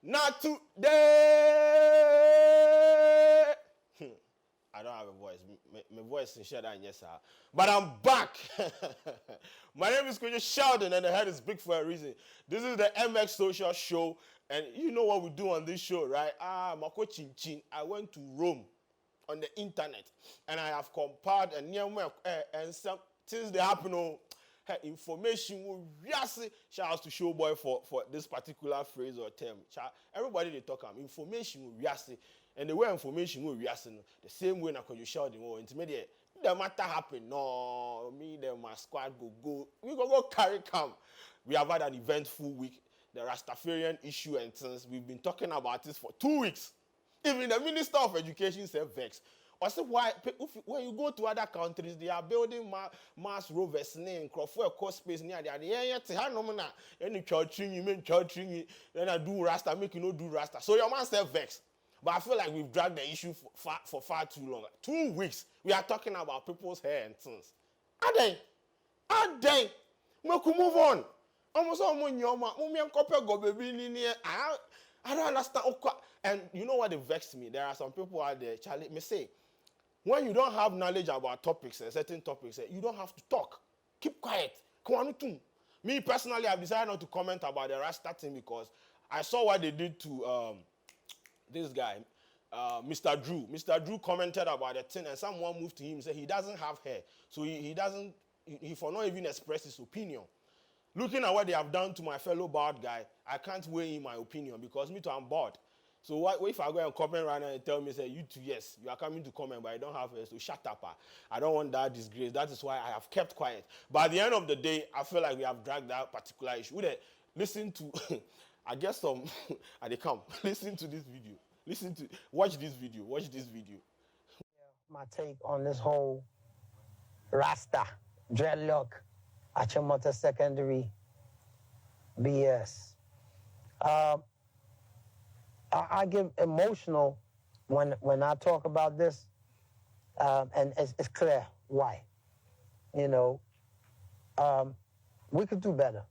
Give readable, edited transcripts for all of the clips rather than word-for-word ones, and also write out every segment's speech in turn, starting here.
Not today. I don't have a voice. My voice is shut down, yes, sir. But I'm back. My name is Kwadwo Sheldon, and the head is big for a reason. This is the MX Social Show, and you know what we do on this show, right? Mako Chin Chin. I went to Rome on the internet, and I have compiled and some things that happen on information. Shout out to Showboy for this particular phrase or term. Everybody they talk about information. And the way information will react, the same way na Kwadwo Sheldon or intermediate. The matter happen. No, me then my squad go. We go carry come. We have had an eventful week. The Rastafarian issue and things. We've been talking about this for 2 weeks. Even the Minister of Education said vex. I said why when you go to other countries, they are building mass rovers in Crawford coast space near there. Any churching, you mean churching, then I do Rasta, make you no do Rasta. So your man said vex. But I feel like we've dragged the issue for far too long. 2 weeks, we are talking about people's hair and things. Are they? We could move on. Almost all money, I don't understand. And you know what they vex me? There are some people out there, Charlie, me say, when you don't have knowledge about topics, certain topics, you don't have to talk. Keep quiet. Me personally, I've decided not to comment about the Rasta thing because I saw what they did to this guy, Mr. Drew. Mr. Drew commented about the thing, and someone moved to him and said he doesn't have hair, so he for not even express his opinion. Looking at what they have done to my fellow bald guy, I can't weigh in my opinion because me too, I'm bald. So what if I go and comment right now and tell me, say, you too, yes, you are coming to comment, but I don't have hair, so shut up. I don't want that disgrace. That is why I have kept quiet. But at the end of the day, I feel like we have dragged that particular issue. Listen to, I guess some, they come. Listen to this video. Watch this video. My take on this whole Rasta, dreadlock, Achimota secondary BS. I get emotional when I talk about this, and it's clear why. You know, we could do better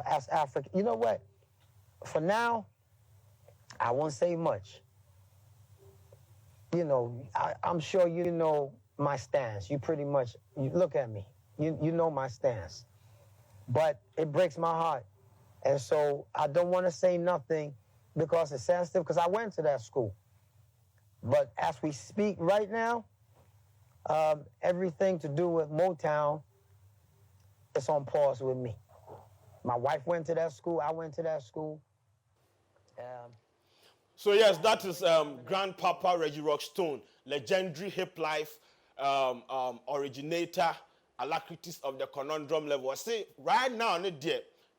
as African. You know what? For now, I won't say much. You know, I'm sure you know my stance. You look at me. You know my stance. But it breaks my heart. And so I don't want to say nothing because it's sensitive, because I went to that school. But as we speak right now, everything to do with Motown is on pause with me. My wife went to that school. I went to that school. So yes, that is Grandpapa Reggie Rockstone, legendary hip life originator, alacrities of the conundrum level. I say right now,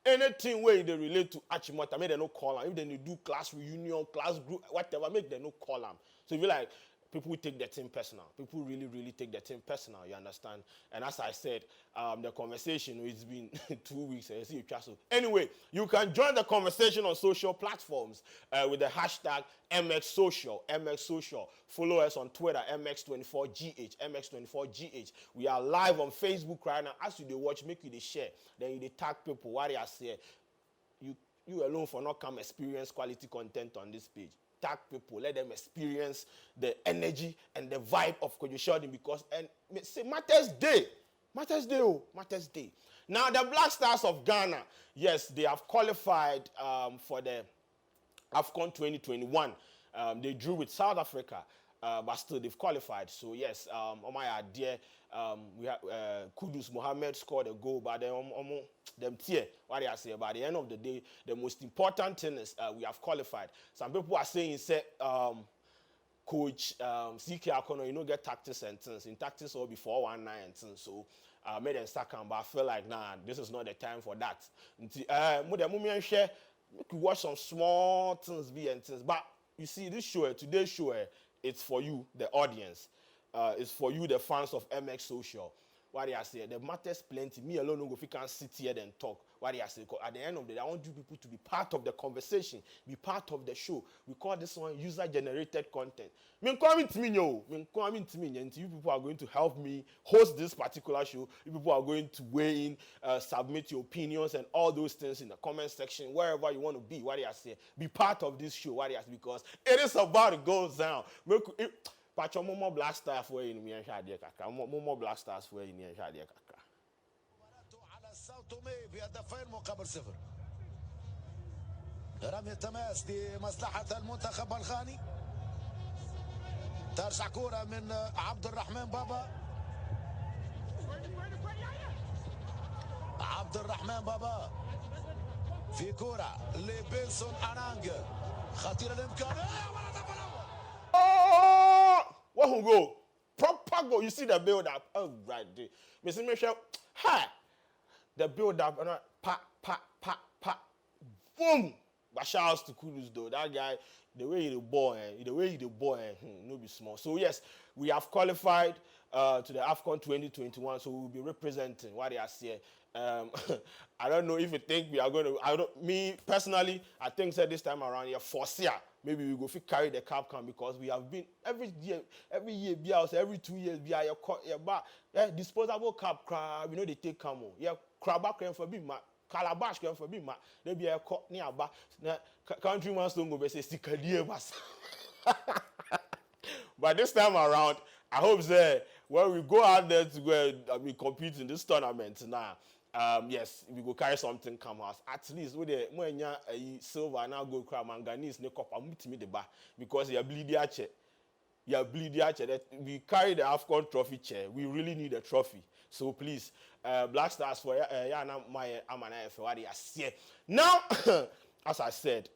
anything where they relate to Achimota, make them no call them. If they do class reunion, class group, whatever, make them no call them. So if you like, people take the thing personal. People really, really take the thing personal, you understand? And as I said, the conversation, it's been 2 weeks. Anyway, you can join the conversation on social platforms with the hashtag MXSocial, MXSocial. Follow us on Twitter, MX24GH, MX24GH. We are live on Facebook right now. As you watch, make you share. Then you tag people. What I say, you alone for not come experience quality content on this page. Tag people, let them experience the energy and the vibe of Kwadwo Sheldon because Matters Day. Now the Black Stars of Ghana, yes, they have qualified for the AFCON 2021. They drew with South Africa, but still they've qualified. So yes, on my idea, we have Kudus Mohammed scored a goal, but them tear. What they are saying, by the end of the day, the most important thing is we have qualified. Some people are saying, say, Coach CK Akono, get tactics and things. In tactics, all before 1-9 and things. So made them start come, but I feel like this is not the time for that. We could watch some small things be and things, but you see this show, today's show, it's for you, the audience. It's for you, the fans of MX Social. what they say, the matters plenty. Me alone, no go, if you can sit here and talk. What they say, at the end of the day, I want you people to be part of the conversation, be part of the show. We call this one user-generated content. Me coming to me, yo. Me coming to me, and you people are going to help me host this particular show. You people are going to weigh in, submit your opinions and all those things in the comment section, wherever you want to be. What they say, be part of this show. What they say, because it is about to go down. Pacho Momo Blasters for you in me and Shadia Kaka. Momo Blasters for you in Shadia Kaka. الساوتومي بهدفين مقابل صفر. رمي التماس لمصلحة المنتخب الغاني. ترجع كرة من عبد الرحمن بابا. عبد الرحمن بابا في كرة لبيلسون أرانج. خطيرة الإمكانية. Oh, what who go? Proper go. You see the build up. Oh, right there. Mr. Michelle, hi. The build up and pa, boom. But shout out to Kudus though. That guy, the way he the boy, no be small. So yes, we have qualified to the AFCON 2021. So we'll be representing what they are saying. I don't know if you think we are going to. Me personally, I think that this time around, foreseer. Maybe we go fit carry the cap can because we have been every year, be out every 2 years, be out disposable cap crab, you know they take camo. Yeah, crab can for big ma, calabash can for big ma. They be a cut near ba. Country must don't go be say stick a bas. But this time around, I hope that when we go out there to go compete in this tournament now. Yes, we go carry something come out. At least with the when you silver now gold crown manganese ne copper meet me the bar because you bleed your chair. You bleed your chair. That we carry the AFCON trophy chair. We really need a trophy. So please, Black Stars for my amana for what they are. Now, as I said,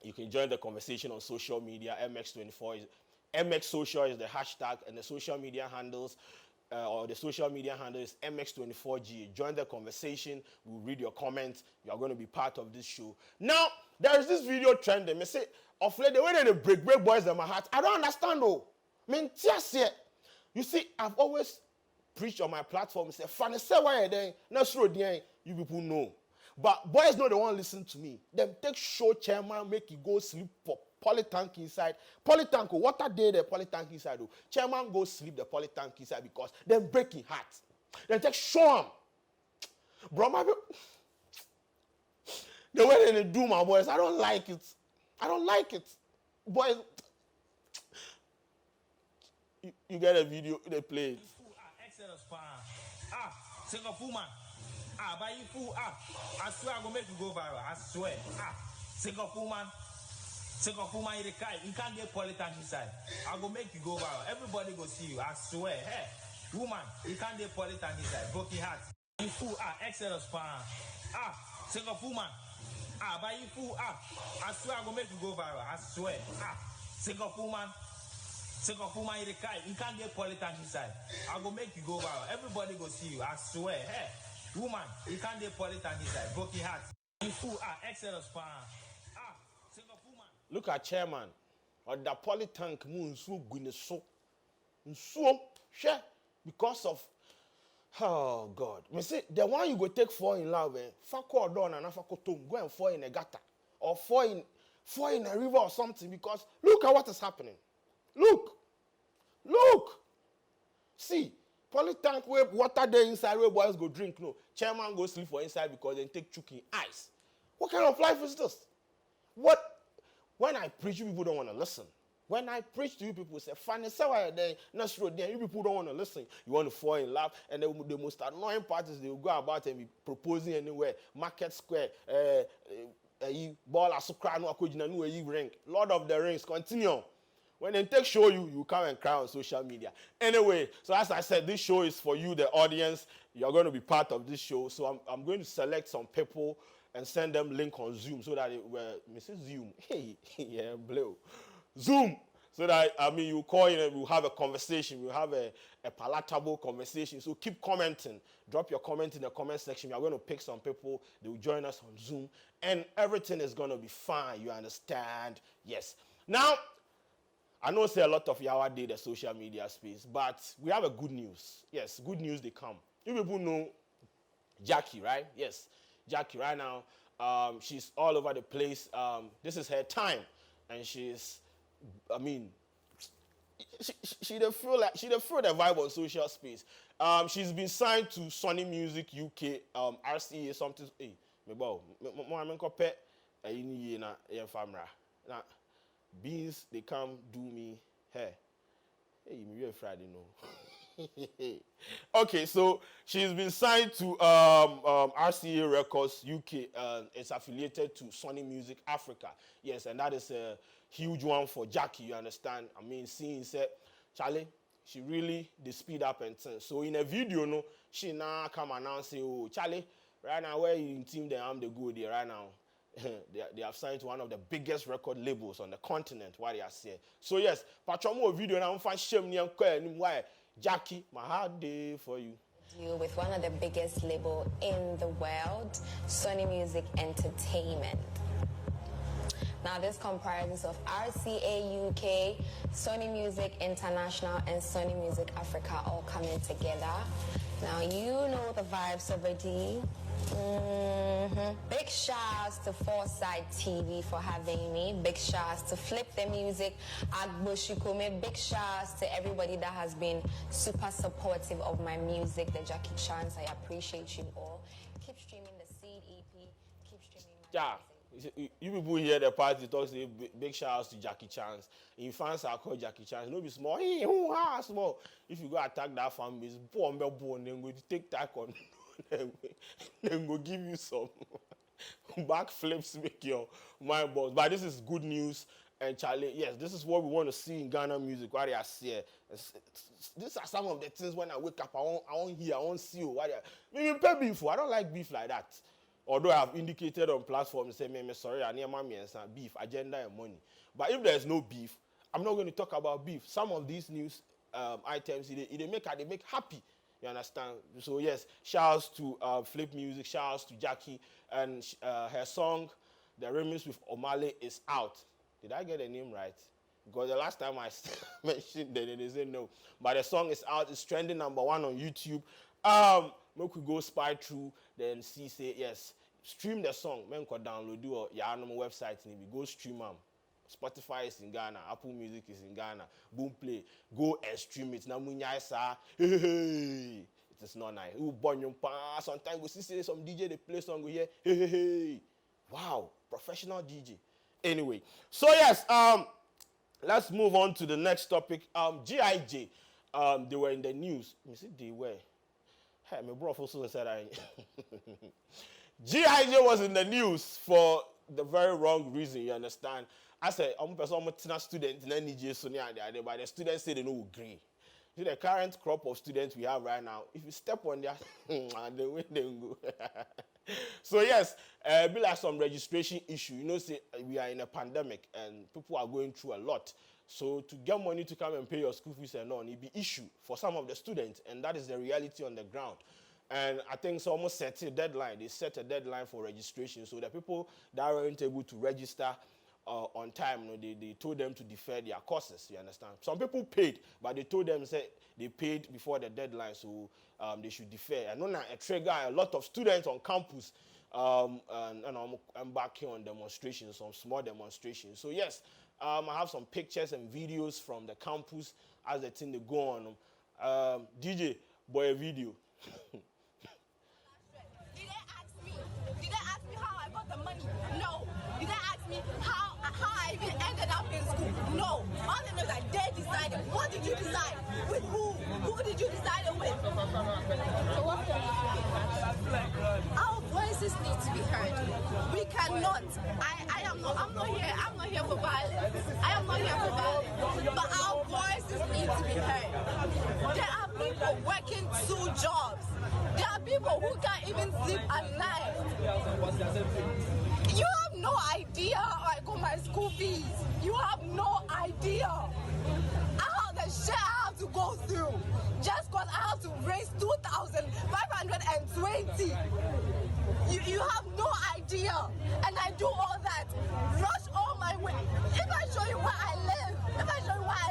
you can join the conversation on social media. MX Social is the hashtag, and the social media handles. Or the social media handle is MX24G. Join the conversation. We'll read your comments. You are going to be part of this show. Now, there is this video trending. I say, of late, the way they break boys in my heart. I don't understand though. I mean, you see, I've always preached on my platform. Say, "Funny, say why then? Next road, you people know." But boys know they won't listen to me. Them take show chairman, make you go sleep for polytank inside. Polytank, water day the polytank inside. Chairman go sleep the polytank inside because them breaking heart. Then take show him. Bro, my the way they do my boys, I don't like it. I don't like it. Boys, you get a video, they play it. Singapore man. Buy you food. I swear I'm gonna make you go viral. I swear. Singapore man, you can't get polytank inside. I'm gonna make you go viral. Everybody go see you. I swear. Hey, woman, you can't get polytank inside. Broken heart. You fool. Excellence pan. Singapore man. Buy you food. I swear I'm gonna make you go viral. I swear. Singapore man, you can't get polytank inside. I'm gonna make you go viral. Everybody go see you. I swear. Hey. Woman, you can't get polytank inside. Broken heart. You fool. Excellence pan. Singapore man. Look at chairman. Or the polytank moon so good so share because of oh God. Me say the one you go take fall in love, fall down and go and fall in a gutter or fall in a river or something because look at what is happening. Look. See. Polytank where water there inside where boys go drink. No, chairman go sleep for inside because they take chuking ice. What kind of life is this? When I preach, you people don't want to listen. When I preach to you people, say, "Funny, say why there, next road there." You people don't want to listen. You want to fall in love, and the most annoying part is they will go about and be proposing anywhere, Market Square, ball asukra no akojina no ring. Lord of the Rings, continue. When they take show you come and cry on social media. Anyway, so as I said, this show is for you, the audience. You're going to be part of this show. So I'm going to select some people and send them link on Zoom so that Mrs. Zoom. Hey, yeah, blue. Zoom. So that, you call in and we'll have a conversation. We'll have a palatable conversation. So keep commenting. Drop your comment in the comment section. We are going to pick some people. They will join us on Zoom. And everything is going to be fine. You understand? Yes. Now, I know say a lot of y'all did the social media space, but we have a good news. Yes, good news they come. You people know Gyakie, right? Yes, Gyakie right now. She's all over the place. This is her time, and she's, I mean, she don't feel the vibe on social space. She's been signed to Sony Music UK, RCA something. Hey, me bow, me compare. Ini na famra. Na beans they come do me hair. Hey, me Friday no. Okay, so she's been signed to RCA Records UK. It's affiliated to Sony Music Africa. Yes, and that is a huge one for Gyakie. You understand? I mean, seeing said, Charlie, she really the speed up and things. So in a video, no, she now come announce say, oh, Charlie, right now where you in team the am the good there right now. they have signed to one of the biggest record labels on the continent. What they are saying. So yes, Patromo video now I'm find shame ni why Gyakie, my hard day for you. With one of the biggest label in the world, Sony Music Entertainment. Now this comprises of RCA UK, Sony Music International, and Sony Music Africa all coming together. Now you know the vibes already. Big shouts to Foresight TV for having me. Big shouts to Flip the Music at Bushikume. Big shouts to everybody that has been super supportive of my music, the Gyakie Chance. I appreciate you all. Keep streaming the Seed EP. Keep streaming my music. You people hear the party talk say big shouts to Gyakie Chance. In fans are called Gyakie Chance. No be small. Hey, small. If you go attack that fan base, then go take tack on. Then go give you some backflips, make your mind balls. But this is good news, and Charlie, yes, this is what we want to see in Ghana music. What they are saying, these are some of the things when I wake up, I won't hear, I won't see you. What they are, pay beef. I don't like beef like that. Although I have indicated on platforms, say, me sorry, I need mommy and some beef, agenda and money. But if there's no beef, I'm not going to talk about beef. Some of these news items, they make happy. You understand? So yes, shouts to Flip Music, shouts to Gyakie, and her song, the remix with Omale is out. Did I get the name right? Because the last time I mentioned that they said no. But the song is out, it's trending #1 on YouTube. Make we go spy through, then see say yes. Stream the song, men could download or your website, maybe go stream them. Spotify is in Ghana, Apple Music is in Ghana, Boom Play, go and stream it. Now, it is not nice. Sometimes we see some DJ they play song we hear, wow, professional DJ. Anyway, so yes, let's move on to the next topic. GIJ, they were in the news. You see, they were. Hey, my bro also said I. GIJ was in the news for the very wrong reason. You understand? I said, I'm a student in NJ, but the students say they don't agree. See, the current crop of students we have right now, if you step on their, they win, they go. So yes, be like some registration issue. You know, say we are in a pandemic and people are going through a lot. So to get money to come and pay your school fees and all, it be issue for some of the students, and that is the reality on the ground. And I think it's almost set a deadline. They set a deadline for registration. So the people that aren't able to register on time, you know, they told them to defer their courses, you understand? Some people paid, but they told them say they paid before the deadline, so they should defer. I know now a trigger a lot of students on campus, and I'm back here on demonstrations, some small demonstrations. So yes, I have some pictures and videos from the campus as the thing they go on. DJ, boy, a video. Did they ask me how I got the money? No. Did they ask me how I even ended up in school? No. All they know is that they decided. What did you decide? With who? Who did you decide it with? So what? Our voices need to be heard. We cannot. I'm not here for violence. I am not here for violence. But our voices need to be heard. There are people working 2 jobs. There are people who can't even sleep at night. You have no idea how I got my school fees. You have no idea. How the shit I have to go through just because I have to raise 2,520. You have no idea. And I do all that. Rush all my way. If I show you where I live, if I show you where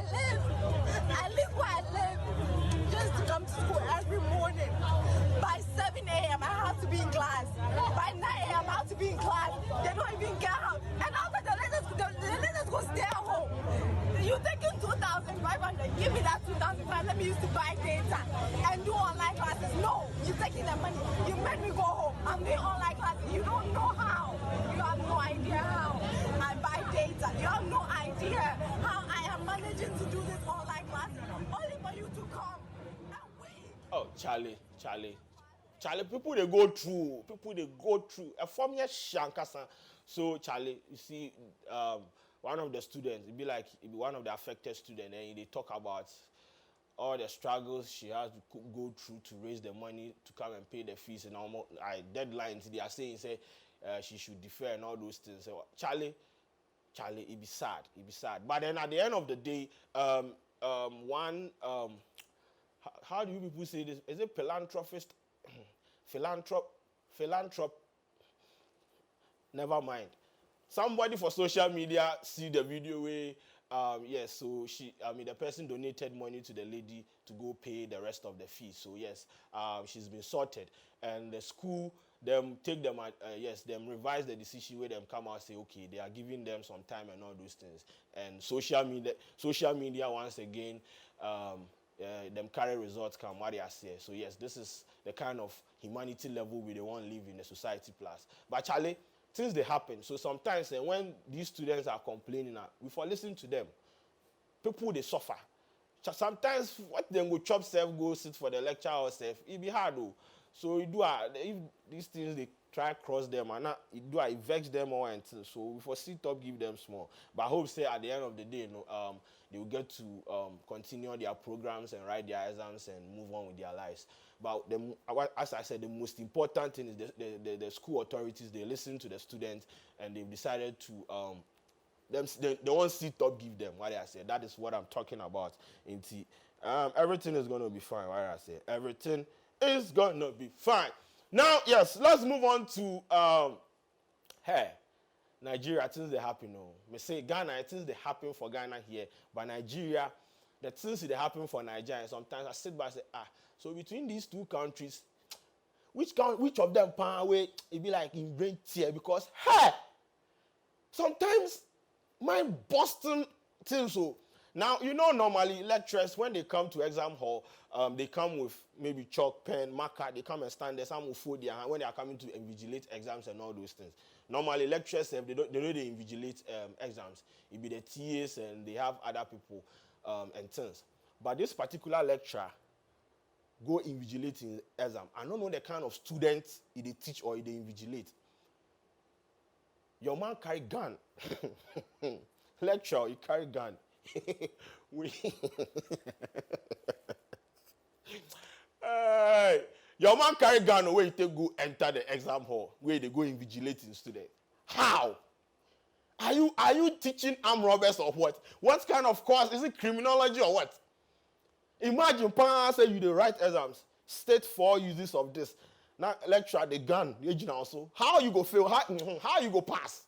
the online classes. You don't know how. You have no idea how I buy data. You have no idea how I am managing to do this online classes. Only for you to come and wait. Oh, Charlie. People they go through. A form here shankasa. So Charlie, you see, one of the students, it be one of the affected students, and they talk about all the struggles she has to go through to raise the money to come and pay the fees and almost deadlines. They are saying she should defer and all those things. So Charlie, it be sad. But then at the end of the day, how do you people say this? Is it philanthropist? Philanthrop. Never mind. Somebody for social media see the video where yes, so the person donated money to the lady to go pay the rest of the fees. So yes, she's been sorted, and the school them revise the decision where them come out and say okay, they are giving them some time and all those things. And social media once again them carry results come what they are saying. So yes, this is the kind of humanity level we want to live in the society plus. But Charlie, things they happen. So sometimes when these students are complaining, we for listen to them. People they suffer. Sometimes what them go chop self go sit for the lecture or self, it be hard though. So you do if these things they try cross them and it vex them or anything. So we for sit up give them small. But I hope say at the end of the day, they will get to continue their programs and write their exams and move on with their lives. But as I said, the most important thing is the school authorities. They listen to the students and they've decided to they won't sit up give them what I said. That is what I'm talking about. Everything is going to be fine. What I say, everything is going to be fine. Now, yes, let's move on to Nigeria. Things they happen. Me say Ghana, things they happen for Ghana here, but Nigeria, the things they happen for Nigeria. And sometimes I sit back and say, so between these two countries, which of them pan away? It be like in brain tear because sometimes my Boston things so. Now, normally lecturers, when they come to exam hall, they come with maybe chalk, pen, marker, they come and stand there, some will fold their hand when they are coming to invigilate exams and all those things. Normally, lecturers, they invigilate exams. It be the TAs and they have other people and things. But this particular lecturer go invigilate in exam. I don't know the kind of students they teach or they invigilate. Your man carry gun. Lecturer, he carry gun. Your man carry gun away, he take go enter the exam hall where they go invigilating student. How? Are you teaching armed robbers or what? What kind of course? Is it criminology or what? Imagine parents say you dey write exams, state 4 uses of this. Now lecturer the gun, the agent also. How you go fail? How you go pass?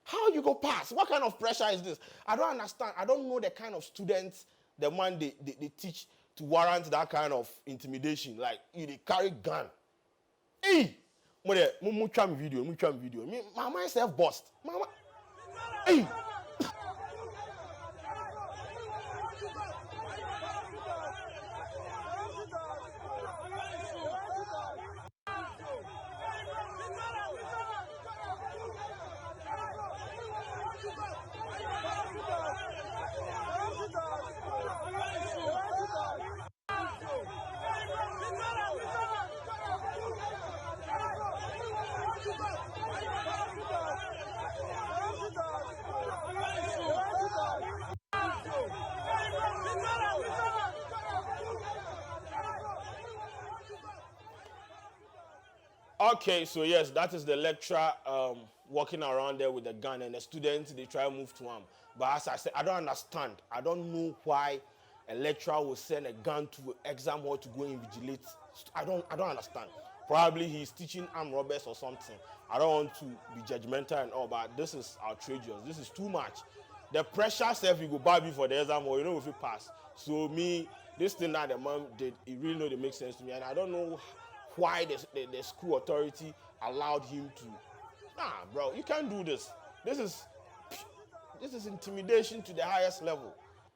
How you go pass? What kind of pressure is this? I don't understand. I don't know the kind of students the man they teach to warrant that kind of intimidation. Like they carry gun. Hey, me try video. Me myself bust. Mama, hey. Okay, so yes, that is the lecturer walking around there with the gun, and the students, they try to move to him. But as I said, I don't understand. I don't know why a lecturer will send a gun to exam hall to go invigilate. I don't understand. Probably he's teaching armed robbers or something. I don't want to be judgmental and all, but this is outrageous. This is too much. The pressure self you go buy before the exam hall, if it pass. So this thing that the mom did, it really know it makes sense to me, and I don't know why the school authority allowed him to. Bro, you can't do this. This is intimidation to the highest level.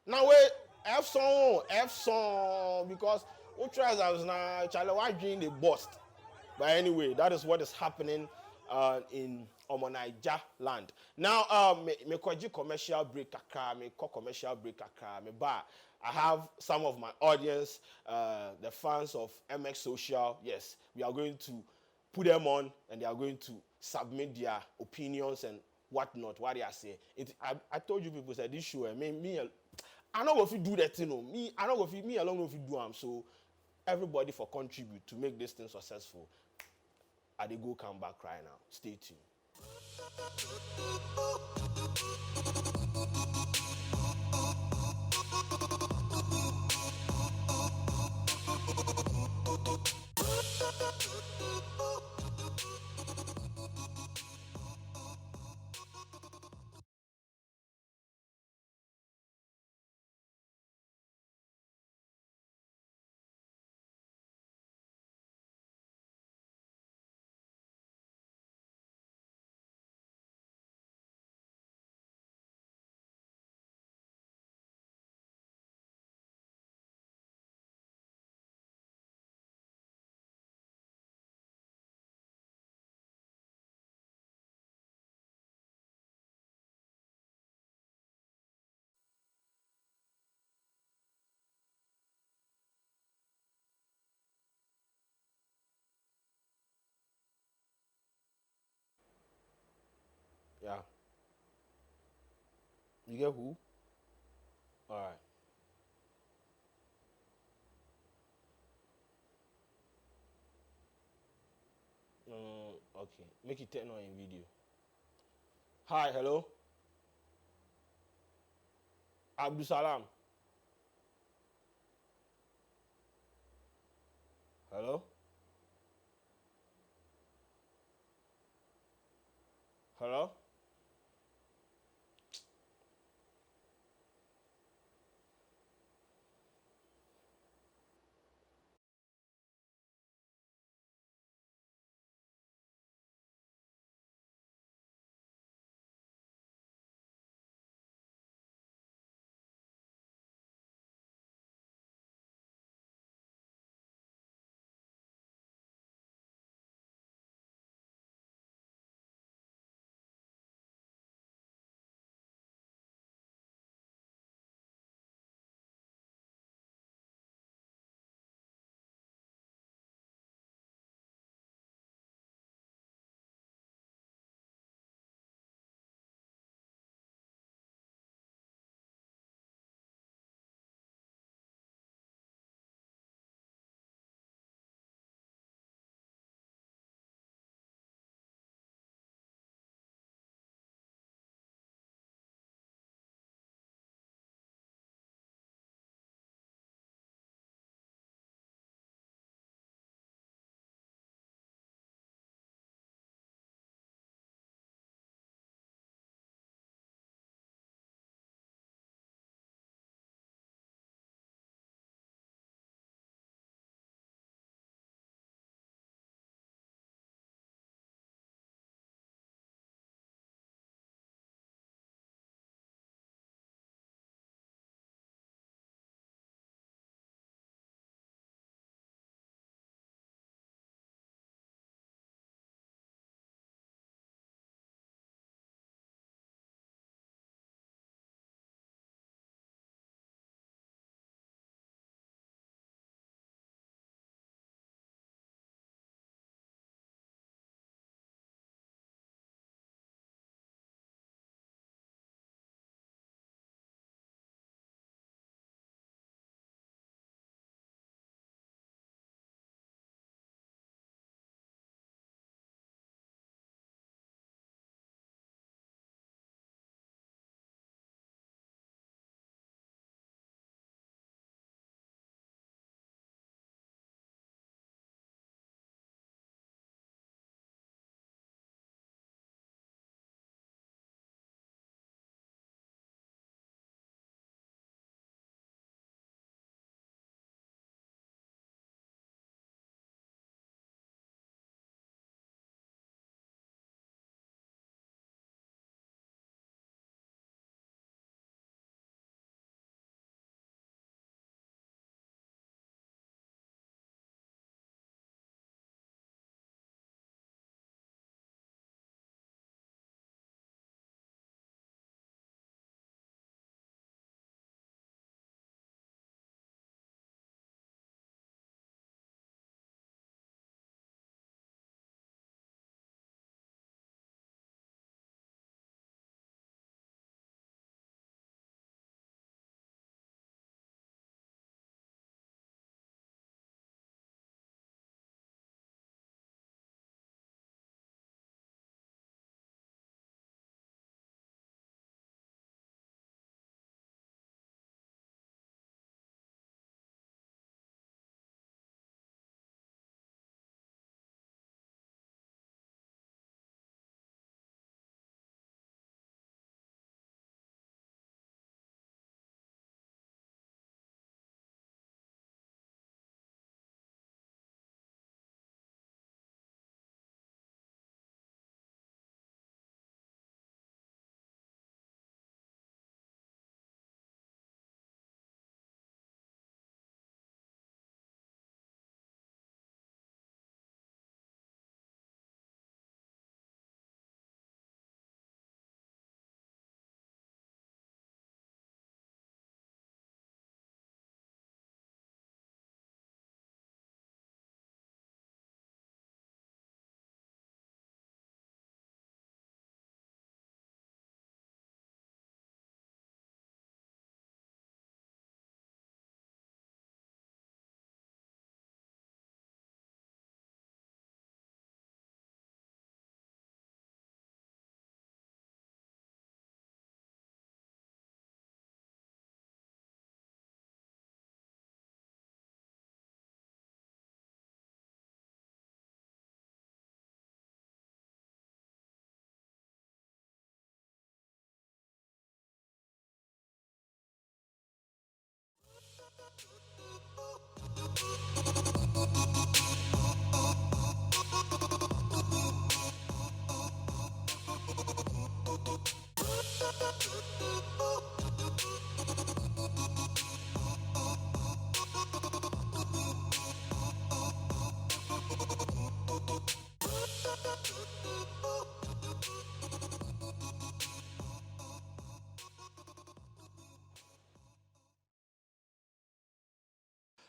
Now wait, F song, because who tries as now, Charlie, why drink the bust? But anyway, that is what is happening in Omonaija land. Now, me kwaji commercial break kakra, me ko commercial break kakra, me ba. I have some of my audience, the fans of MX Social. Yes, we are going to put them on, and they are going to submit their opinions and whatnot, what they are saying. I told you people said this show, I know if you do that, you know, I know if me alone if you do them. So everybody for contribute to make this thing successful. I dey go come back right now. Stay tuned. Yeah. You get who? All right. Okay. Make it turn on in video. Hi, hello. Abdul Salam. Hello. Hello.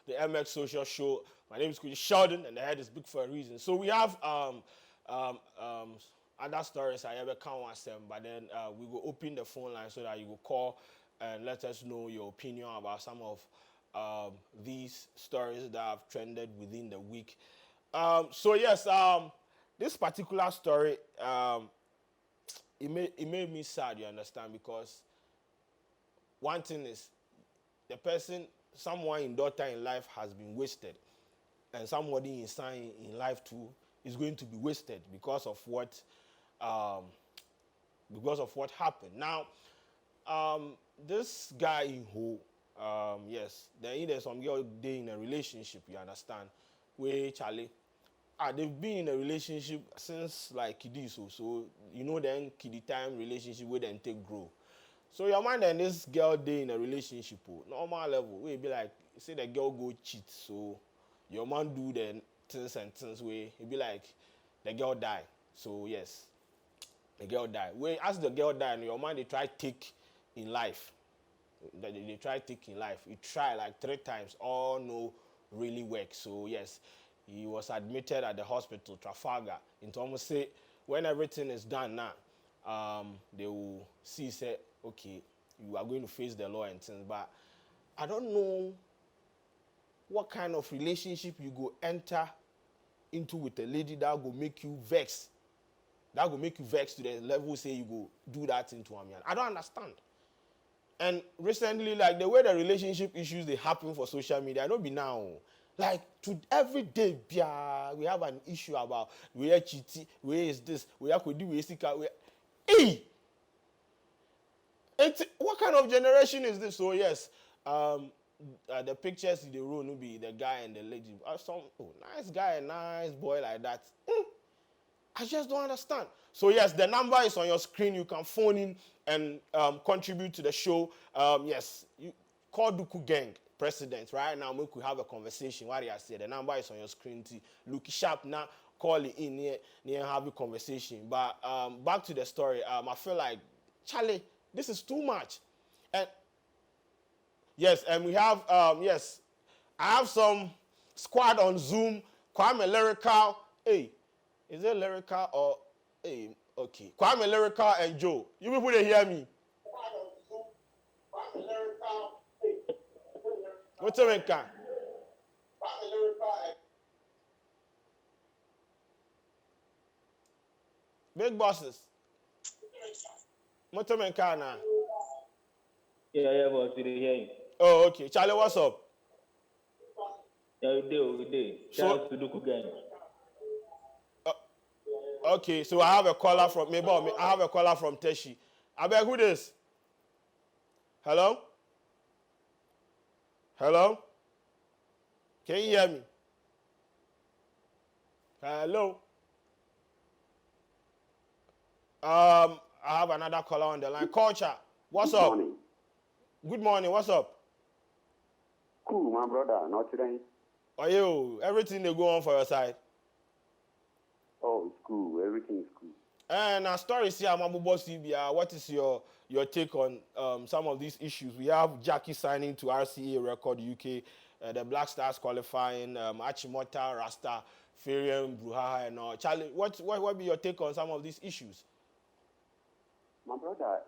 the MX Social Show. My name is Kwadwo Sheldon, and the head is big for a reason. So we have other stories I ever can't watch them, but then we will open the phone line so that you will call and let us know your opinion about some of these stories that have trended within the week. So yes, this particular story, it made me sad, you understand, because one thing is the person, someone in daughter in life has been wasted, and somebody inside in life too is going to be wasted because of what happened. Now, this guy in who, yes, there's some girl they in a relationship, you understand, where Charlie, they've been in a relationship since like kiddie, so you know then kiddie time relationship where then take grow. So your man and this girl they in a relationship, normal level, we be like, say the girl go cheat, so your man do the things and things where it be like the girl die. So yes, the girl die. When as the girl die, your man they try take in life. They try take in life. He try like 3 times, all no really work. So yes, he was admitted at the hospital, Trafalgar. Into almost say when everything is done now, they will see say, okay, you are going to face the law and things. But I don't know what kind of relationship you go enter into with a lady that will make you vex. That will make you vex to the level say you go do that into a man. I don't understand. And recently, like the way the relationship issues they happen for social media, I don't be now. Like to every day, we have an issue about where cheating, where is this, where could do where what kind of generation is this? So yes, the pictures in the room will be the guy and the lady. Nice guy, nice boy like that. I just don't understand. So yes, the number is on your screen. You can phone in and contribute to the show. Yes, you call Duku Gang president right now. We could have a conversation. What I say, the number is on your screen. Look sharp now. Call it in here and have a conversation. But back to the story. I feel like Charlie, this is too much. And yes, and we have yes, I have some squad on Zoom. Kwame Lyrical. Hey, is it Lyrical or hey? Okay, Kwame Lyrical and Joe. You people they hear me? What's the main can? Big bosses. What's the main can now? Yeah, boss, we hear you. Oh, okay. Charlie, what's up? Yeah, we do. Shout out to Duku Gang. Okay, so I have a caller from I have a caller from Teshi. I beg who this? Hello? Hello? Can you hear me? Hello? I have another caller on the line. Culture, what's up? Morning. Good morning, what's up? Cool, my brother. Not today. Oh, you, everything they go on for your side? Oh, it's cool. Everything is cool. And our story here, Mamubo CBR, what is your take on some of these issues? We have Gyakie signing to RCA Record UK, the Black Stars qualifying, Achimota Rastafarian, Bruhaha and all. Charlie, what be your take on some of these issues? My brother,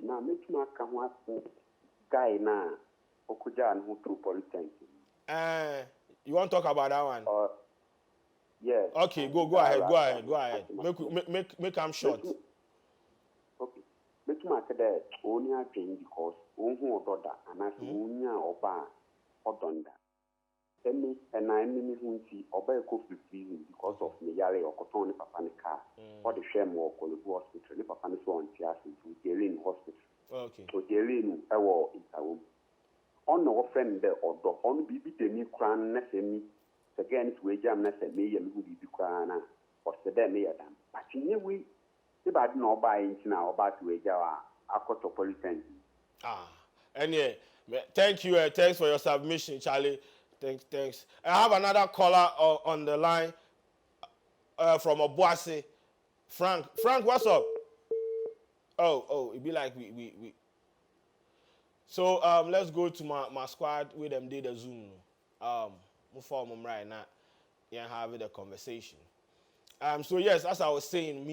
now make my guy now, Okujan who through politics. You want to talk about that one? Yes. Okay, go ahead. Make them short. Okay. Make my cadet only a change because who daughter and as only oba or donda. And I mean who see obey coffee freezing because of me yale or cotton papanica or the shame or Kwadwo hospital. If a so on Tiasin to Jelin hospital. Okay. So Jelin, I will in town. On no friend there or the on BB demi crown nesemi. Again, it's way jam ness and me and who be crana or said that me adam. But in we, if I don't know by now about to a cosmopolitan. Anyway, thank you. Thanks for your submission, Charlie. Thanks. I have another caller on the line from Obuasi. Frank, what's up? Oh, it be like we. So let's go to my squad with them did the Zoom. move forward right now, yeah, having a conversation. So yes, as I was saying,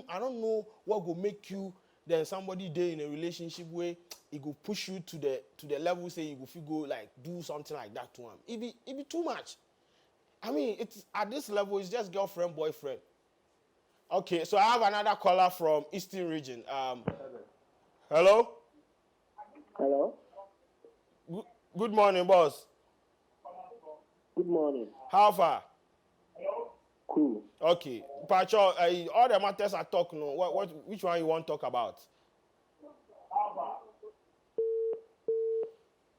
I don't know what will make you then somebody there in a relationship where it will push you to the level say you will go like do something like that to him. It be too much. I mean, it's at this level, it's just girlfriend, boyfriend. Okay, so I have another caller from Eastern region. Hello? Hello? Good morning, boss. Good morning. How far? Cool. Okay. Pacho, all the matters I talk, no. Which one you want to talk about?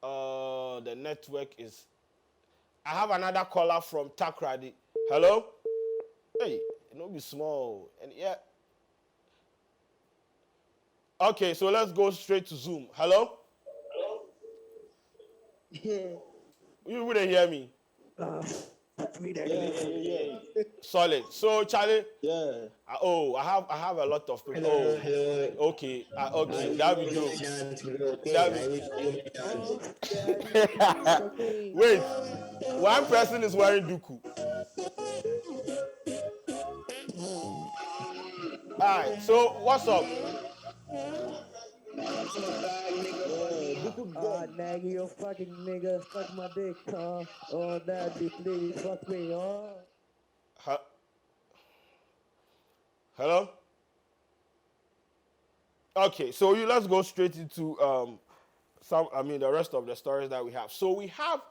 The network is. I have another caller from Takrady. Hello? Hey, no be small. And yeah. Okay, so let's go straight to Zoom. Hello? You wouldn't hear me. Yeah. Solid. So Charlie. Yeah. I have a lot of people. Okay. Okay. That we do. Wait. One person is wearing duku. Alright. So what's up? Naggy, you fucking nigga, suck my dick, huh? Oh, that bitch lady, fuck me, huh? Hello? Okay, so let's go straight into the rest of the stories that we have. So we have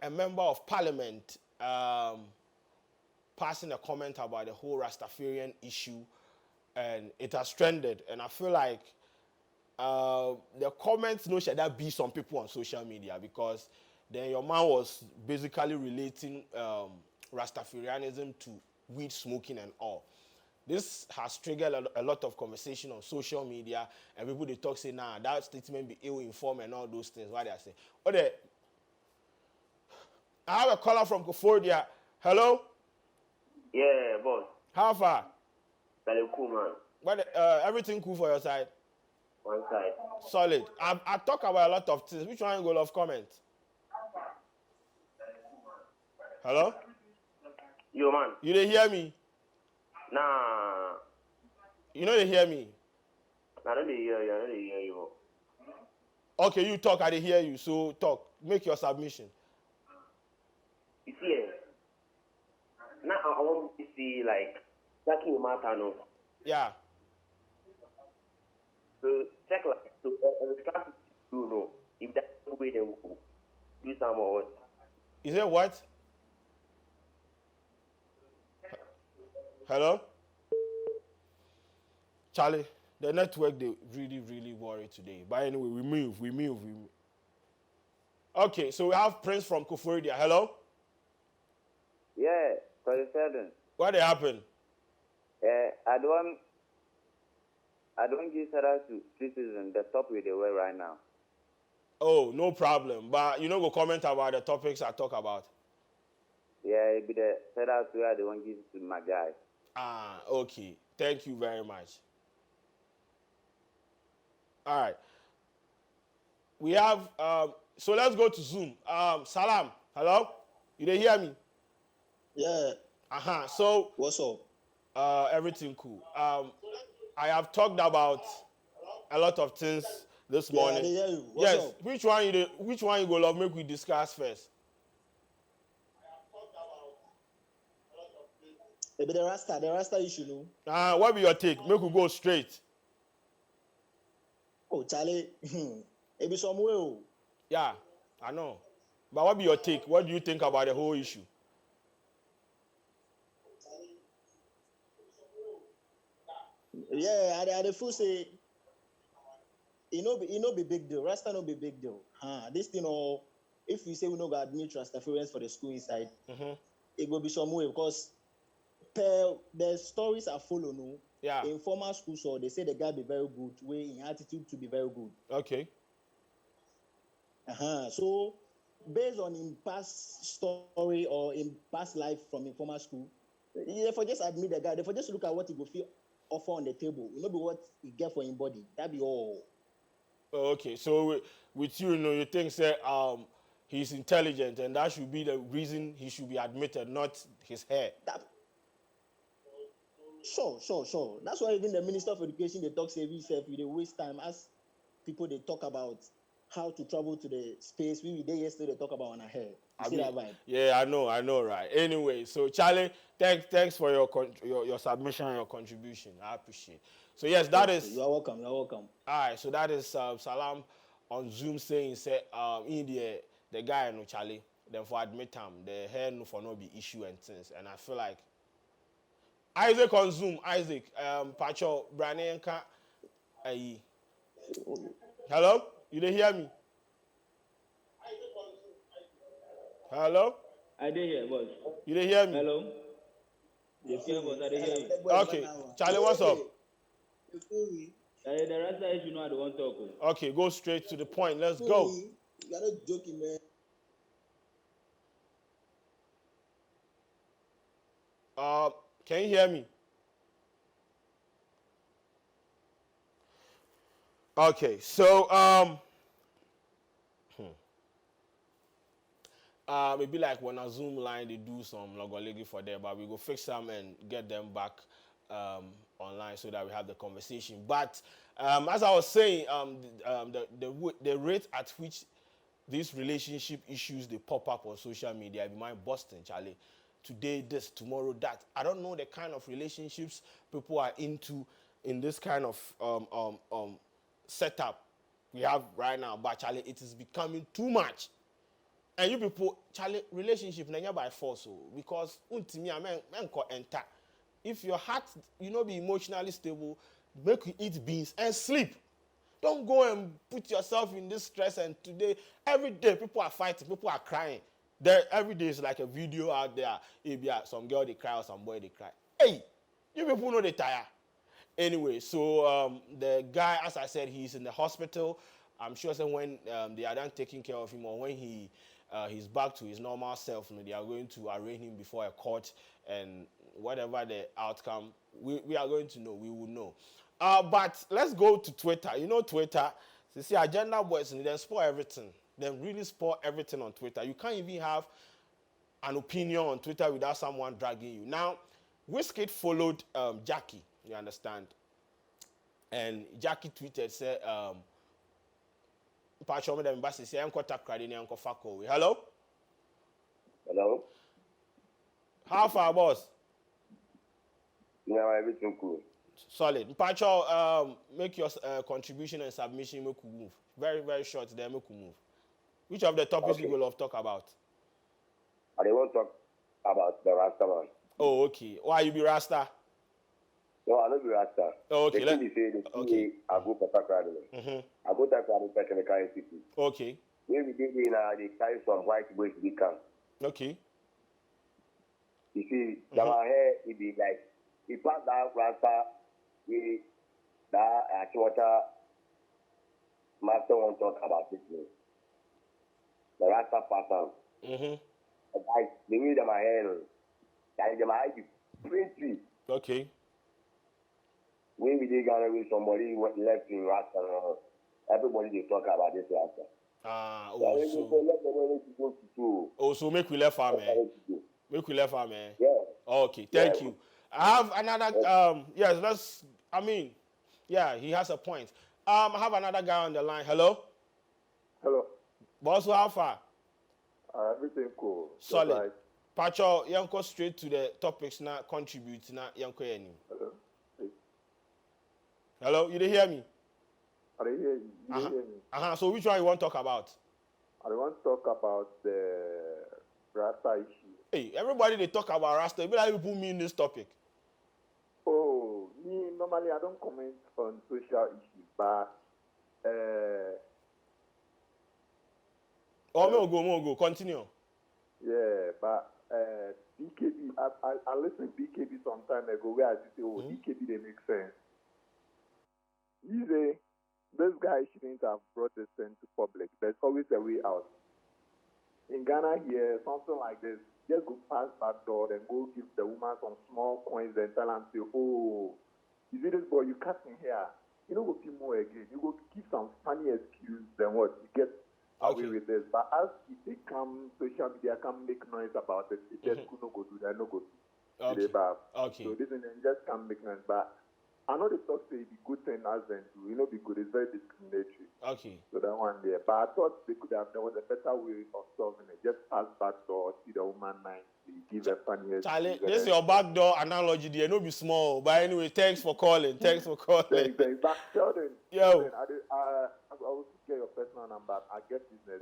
a member of parliament passing a comment about the whole Rastafarian issue, and it has trended. And I feel like the comments should that be some people on social media, because then your man was basically relating Rastafarianism to weed smoking and all. This has triggered a lot of conversation on social media, and people they talk say, nah, that statement be ill-informed and all those things. Why they say? Okay, I have a caller from Kofodia. Hello? Yeah, boss. How far? Very cool, man. What, everything cool for your side? One side. Solid. I talk about a lot of things. Which one you go love comment? Hello? Yo, man. You didn't hear me? Nah. You know they hear me? I don't hear you. I don't hear you. Okay, you talk. I didn't hear you. So talk. Make your submission. You see, now I want to see, like, Achimota no. Yeah. So, check, like, so, class you know, if that's the way they will do some or what. Is it what? Hello? Charlie, the network, they really worry today. But anyway, we move. Okay, so we have Prince from Koforia. Hello? Yeah, Kwadwo Sheldon. What happened? I don't give shout to criticism the topic they were right now. Oh, no problem. But you know, go comment about the topics I talk about. Yeah, it be the shout out to I don't give to my guy. Ah, okay. Thank you very much. All right. We have so let's go to Zoom. Salam. Hello? You didn't hear me? Yeah. So what's up? Everything cool. I have talked about a lot of things this morning. I hear you. What's yes. up? Which one you go love? Make we discuss first. Maybe the Rasta issue, no? What be your take? Make we go straight. Oh, Charlie, it be some way. Yeah, I know. But what be your take? What do you think about the whole issue? Yeah, I feel say it no be big deal. Rasta no be big deal. This thing, if we say we no go admit Rastafarians for the school inside, it will be some way, because the stories are follow, no. Yeah. In formal school, so they say the guy be very good, way in attitude to be very good. Okay. So based on in past story or in past life from informal school, they for just admit the guy. They for just look at what he go feel offer on the table. You know, be what he get for his body. That be all. Okay. So with you, you know, you think say he's intelligent, and that should be the reason he should be admitted, not his hair. Sure. That's why even the Minister of Education, they talk savvy self, they waste time as people they talk about how to travel to the space. We did yesterday talk about on our hair. You see that vibe? Yeah, I know, right? Anyway, so Charlie, thanks for your submission and your contribution. I appreciate. So yes, that is. You are welcome. All right, so that is Salam on Zoom saying India the guy no Charlie then for admit him the hair no for no be issue and things, and I feel like Isaac on Zoom. Isaac, Pacho, Branianka, hello? You didn't hear me? Hello? I did hear, boss. You didn't hear me? Hello? Yes, boss, I did hear you. Okay. Charlie, what's up? The rest of you know I don't want to talk. Okay, go straight to the point. Let's go. You're not joking, man. Can you hear me? Okay, so maybe like when a Zoom line they do some logolegi for them, but we go fix them and get them back online so that we have the conversation. But as I was saying, the rate at which these relationship issues they pop up on social media, be my Boston, Charlie. Today this, tomorrow that. I don't know the kind of relationships people are into in this kind of setup we have right now. But Charlie, it is becoming too much. And you people, Charlie, relationship nanya by force, because untimi amen ko enter. If your heart, be emotionally stable, make you eat beans and sleep. Don't go and put yourself in this stress. And today, every day, people are fighting, people are crying. Every day is like a video out there. Maybe some girl they cry or some boy they cry. Hey, you people know they tire. Anyway, so the guy, as I said, he's in the hospital. I'm sure when they are done taking care of him, or when he's back to his normal self, they are going to arraign him before a court, and whatever the outcome, we are going to know. We will know. But let's go to Twitter. Twitter, you see, agenda boys, they spoil everything. They really spoil everything on Twitter. You can't even have an opinion on Twitter without someone dragging you. Now, Wizkid followed Gyakie, you understand? And Gyakie tweeted, said, hello? Hello? How far, boss? Yeah, everything cool. Solid. Pacho, make your contribution and submission, make we move. Very, very short, then make we move. Which of the topics you will talk about? I want to talk about the Rasta man. Oh, okay. Why you be Rasta? No, I don't be Rasta. Oh, okay. I go for Takradi. I go Takradi Technical Institute. Okay. When we did they carry some white boys to the camp. Okay. You see, the hair, it be like, he passed that Rasta, that Achimota master won't talk about it. The Rasta pattern. Like, they need them hair, and them hair be pretty. Okay. When we did Ghana with somebody left in Rasta, everybody they talk about this Rasta. So make we left our man. Make we left our man. Yeah. Okay, thank you. I have another, he has a point. I have another guy on the line. Hello? Hello. Boss, how far? Everything cool. Solid. Like... Pacho, you go straight to the topics now, contribute now, Hello? Hello, you didn't hear me? I didn't hear you. You didn't hear me. So which one you want to talk about? I want to talk about the Rasta issue. Hey, everybody they talk about Rasta. Maybe like people mean this topic. Oh, me normally I don't comment on social issues, but go. Continue. Yeah, but BKB, I listened to BKB some time ago where I say, BKB they make sense. You say this guy shouldn't have brought this into public. There's always a way out. In Ghana here, something like this, just go past that door and go give the woman some small coins and tell her, say, oh, you see this boy, you cut in here. You don't go feel more again. You go give some funny excuse, then what? You get away with this. But as if they come, social media come make noise about it, it just no go do that, no go do. Okay. So this and then just come make noise. But I know the talk say the good thing as them do, be good. It's very discriminatory. Okay. So that one there. But I thought they could have, there was a better way of solving it. Just pass back door, see the woman nicely, give her funniest. Charlie, this is your back door analogy there. No be small. But anyway, thanks for calling. Thanks for calling. Thanks. But Sheldon, Yo. I will get your personal number. I get business.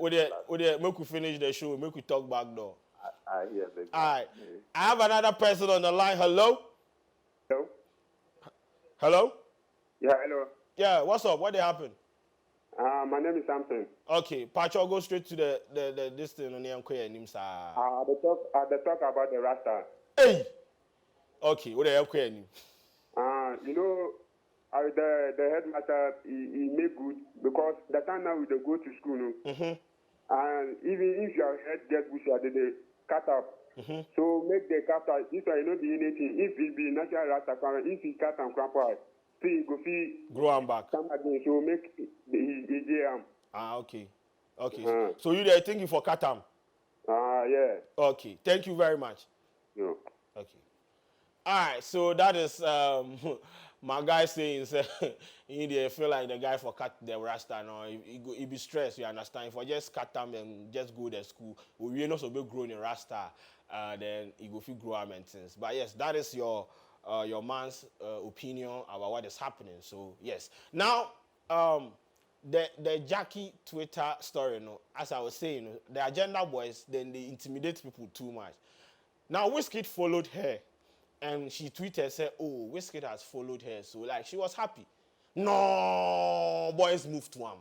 Make we finish the show. Make we talk back door. I hear that. All right. I have another person on the line. Hello? Hello? Yeah, hello. Yeah, what's up? What happened? My name is Samson. Okay, Pacho, go straight to the this thing on the name, sir. The talk about the Rasta. Hey! Okay, what the hell? The headmaster, he made good because the time now we dey go to school, and even if your head get bushy, they cut up. So make the cut out. This way, not be anything. If it be natural Rasta, if he cut and crap out, see, go see. Grow am back. Come again, so make the jam. Okay. So you there thinking for Katam? Yeah. Okay, thank you very much. Yeah. Okay. All right, so that is my guy saying, he feel like the guy for cut the Rasta now. He be stressed, you understand? If I just cut them and just go to school, we not so be growing in Rasta, then he go feel grow and things. But yes, that is your man's opinion about what is happening. So yes. Now, the Gyakie Twitter story, as I was saying, the agenda boys, then they intimidate people too much. Now, Wizkid followed her. And she tweeted, said, oh, Wizkid has followed her. So, like, she was happy. No, boys moved to him.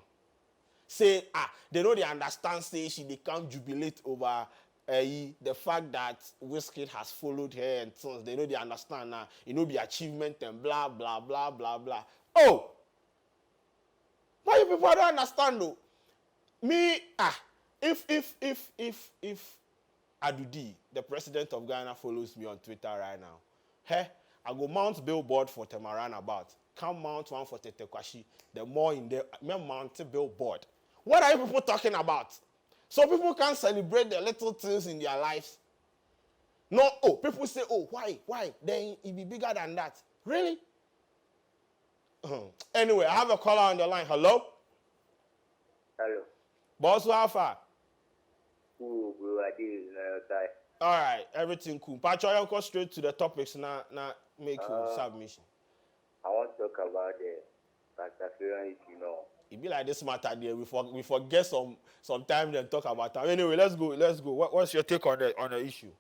Say, they know they understand, say, they can't jubilate over the fact that Wizkid has followed her and sons. They know they understand now. The achievement and blah, blah, blah, blah, blah. Oh! Why you people don't understand, though? Me, if Adudi, the president of Ghana, follows me on Twitter right now, I go mount billboard for Temaran about. Come mount one for Tetekwashi. The more in there, mount a billboard. What are you people talking about? So people can celebrate the little things in their lives. No, people say, why? Then it be bigger than that. Really? Anyway, I have a caller on the line. Hello? Hello. Boss, how far? Bro, I did all right, everything cool. Pacho, I'll go straight to the topics now make your submission. I want to talk about the Rastafarian issue now. It be like this matter there. We forget some time then talk about it. Anyway, let's go. What's your take on the issue?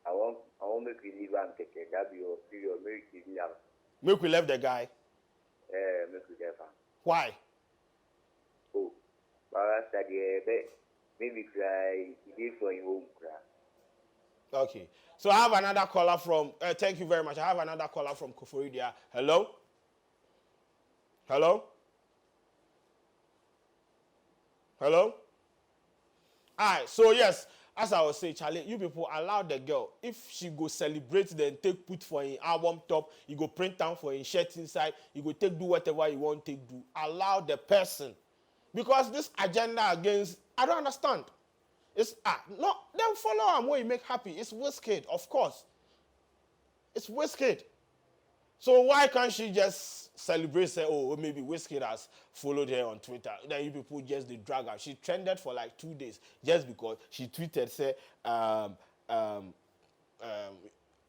I want make we leave and take it. That be your period. Make we left the guy. Make we left him. Why? Oh, but Rasta maybe cry. He did for him home cry. Okay. So I have another caller from, thank you very much. I have another caller from Koforidia. Hello? All right, so yes, as I was saying, Charlie, you people allow the girl, if she go celebrate, then take put for an album top, you go print down for a shirt inside, you go do whatever you want to do. Allow the person. Because this agenda against, I don't understand. It's no, then follow him where you make happy. It's Wizkid, of course. It's Wizkid. So why can't she just celebrate, say, oh, maybe Wizkid has followed her on Twitter. Then you people just drag her. She trended for like 2 days just because she tweeted, say,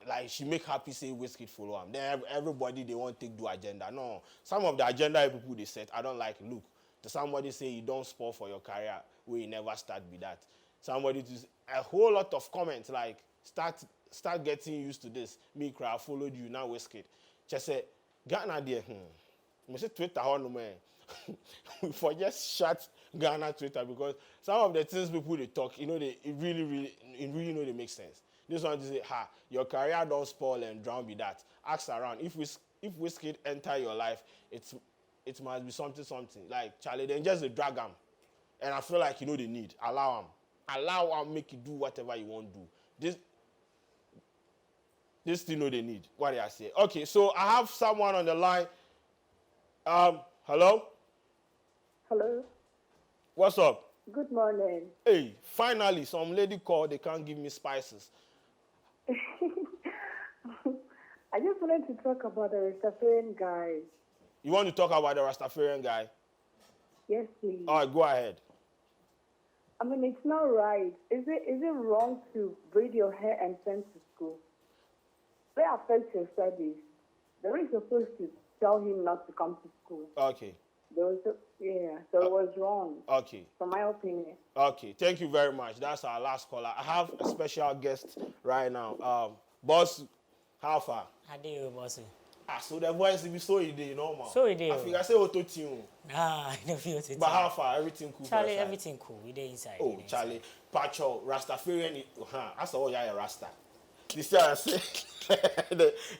like she make happy, say Wizkid follow him. Then everybody, they want to do agenda. No, some of the agenda people they set, I don't like, look. To somebody say you don't spoil for your career, where you never start with that. Somebody to a whole lot of comments like start getting used to this. Me cry, I followed you now, Wizkid. Just say Ghana there. Me say Twitter no man. We for just shut Ghana Twitter because some of the things people they talk, they really they make sense. This one to say, your career don't spoil and drown with that. Ask around if Wizkid enter your life, it must be something. Like Charlie, then just the drag him. And I feel like they need. Allow him, make you do whatever you want to do. This thing they need. What did I say? Okay, so I have someone on the line. Hello? Hello? What's up? Good morning. Hey, finally, some lady called. They can't give me spices. I just wanted to talk about the Rastafarian guy. You want to talk about the Rastafarian guy? Yes, please. All right, go ahead. I mean, it's not right. Is it wrong to braid your hair and send to school? They affect your studies. They were supposed to tell him not to come to school. Okay. So it was wrong. Okay. From my opinion. Okay, thank you very much. That's our last caller. I have a special guest right now. Boss, how far? How do you, boss? So the voice will be so idea, normal. So idea. I think I say auto tune. I don't feel it. But how far? Everything cool. Charlie, everything cool. We there inside. Oh, Charlie, Pacho, Rastafarian. I saw you are Rasta. This year I say,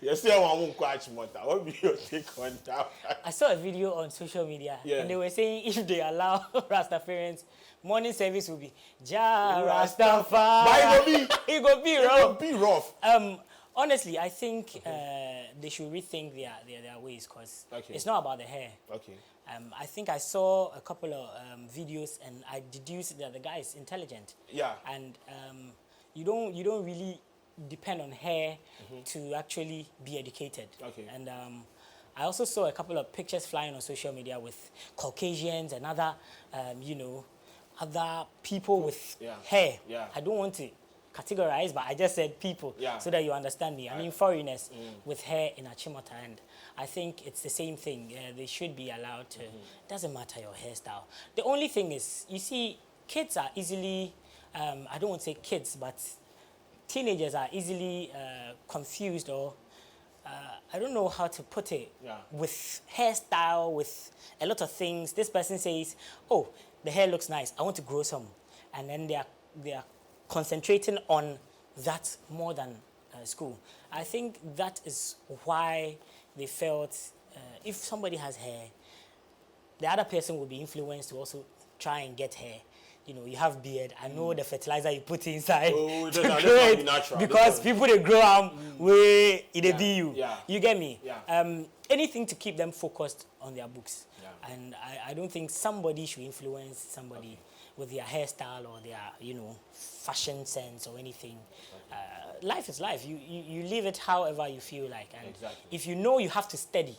you see, I won't catch Achimota. What be your take on that? I saw a video on social media, and they were saying if they allow Rastafarians, morning service will be Ja Rastafari. But it go be rough. It go be rough. Honestly, I think they should rethink their ways, because it's not about the hair. Okay. I think I saw a couple of videos, and I deduced that the guy is intelligent. Yeah. And you don't really depend on hair to actually be educated. Okay. And I also saw a couple of pictures flying on social media with Caucasians and other, other people with hair. Yeah. I don't want to categorize, but I just said people so that you understand me. I mean foreigners with hair in Achimota, and I think it's the same thing. They should be allowed to. Doesn't matter your hairstyle. The only thing is, you see, kids are easily, I don't want to say kids, but teenagers are easily confused, or I don't know how to put it, with hairstyle, with a lot of things. This person says, oh, the hair looks nice, I want to grow some. And then they are concentrating on that more than school. I think that is why they felt if somebody has hair, the other person will be influenced to also try and get hair. You know, you have beard. I know the fertilizer you put inside to grow it, natural. because people they grow where it be you. Yeah. You get me? Yeah. Anything to keep them focused on their books. Yeah. And I don't think somebody should influence somebody with their hairstyle or their, you know, fashion sense or anything. Life is life. You live it however you feel like. And if you know you have to study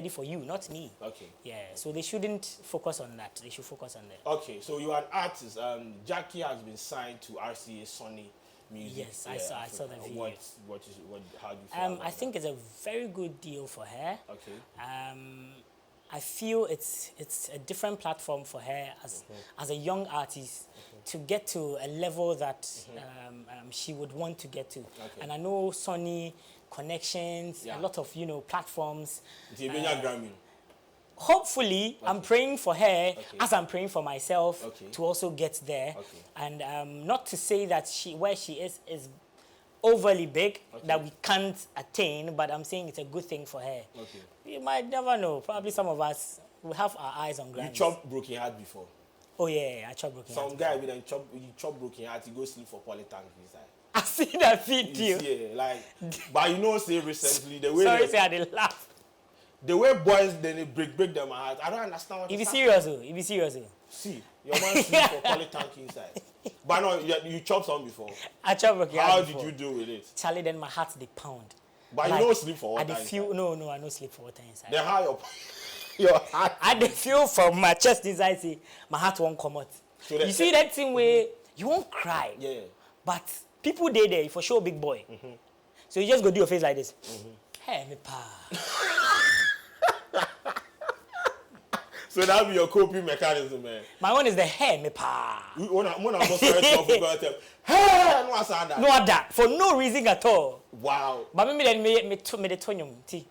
for you, not me. Okay. Yeah, so they shouldn't focus on that. They should focus on that. Okay, so you are an artist. Gyakie has been signed to RCA Sony Music. Yes, I saw the video. How do you feel I think it's a very good deal for her. Okay. I feel it's a different platform for her as a young artist to get to a level that she would want to get to. Okay. And I know Sony connections, a lot of, you know, platforms. Hopefully, I'm praying for her as I'm praying for myself to also get there. Okay. And not to say that where she is overly big that we can't attain, but I'm saying it's a good thing for her. Okay. You might never know. Probably some of us will have our eyes on Grammys. You chopped broken heart before? Oh yeah, I chopped broken heart. Some guy with a chop broken heart, he go sleep for polytank inside. I see that video. Yeah, like, but you know, say recently the way. Sorry, say I didn't laugh. The way boys then they break them heart. I don't understand what. If you serious, if you serious. See, your man sleep for polytank inside. But no, you chopped some before. I chopped broken heart. How before. did you deal with it? Charlie, then my heart they pound. But like, you don't sleep for water. No, I don't sleep for water inside. Then how your heart? I dey feel from my chest inside. See, my heart won't come out. So you see that thing where you won't cry. Yeah. But people there for sure, big boy. So you just go do your face like this. Hey, me pa. So that be your coping mechanism, man. My one is the hair, me pa. When I'm not sorry, hey, no other for no reason at all. Wow. But maybe then me the tonium tea.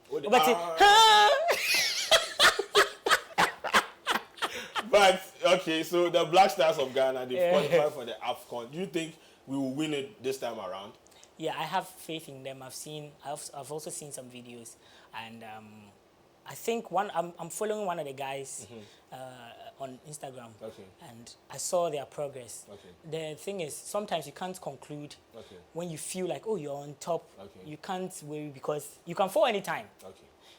But okay, so the Black Stars of Ghana, they qualified for the AFCON. Do you think we will win it this time around? Yeah, I have faith in them. I've also seen some videos, and I think I'm following one of the guys on Instagram, and I saw their progress. The thing is, sometimes you can't conclude when you feel like, oh, you're on top. You can't worry because you can fall anytime.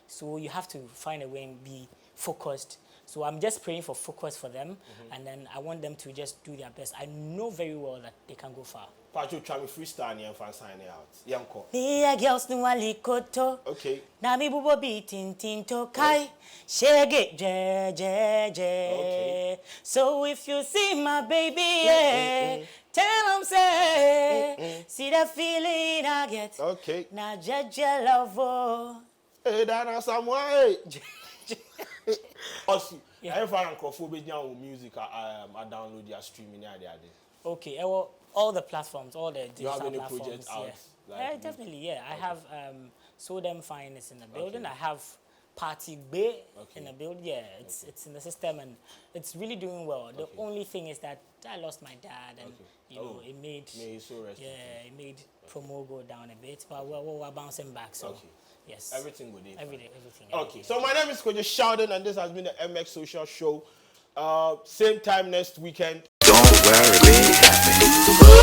So you have to find a way and be focused So I'm just praying for focus for them, and then I want them to just do their best. I know very well that they can go far. Patrick, try me freestyle and fan sign out. Yanko. Me girls no alikoto. Okay. Na mi bubo beating tinto kai. Shege je je je. Okay. So if you see my baby, yeah, tell him say, see the feeling I get. Okay. Na je je love oh. Hey, that's someone. Also, I find uncomfortable music. I download your streaming there. Okay, well, all the platforms, all the digital you have any platforms. projects out? Yeah, yeah, definitely. Yeah, I have So Them Finest in the building. I have Party Bay in the building. Yeah, it's in the system and it's really doing well. The only thing is that I lost my dad and you know it made it made promo go down a bit, but we're bouncing back. So yes, everything good. Everything. Okay, so my name is Kwadwo Sheldon and this has been the MX Social Show. Same time next weekend. Don't worry, be happy.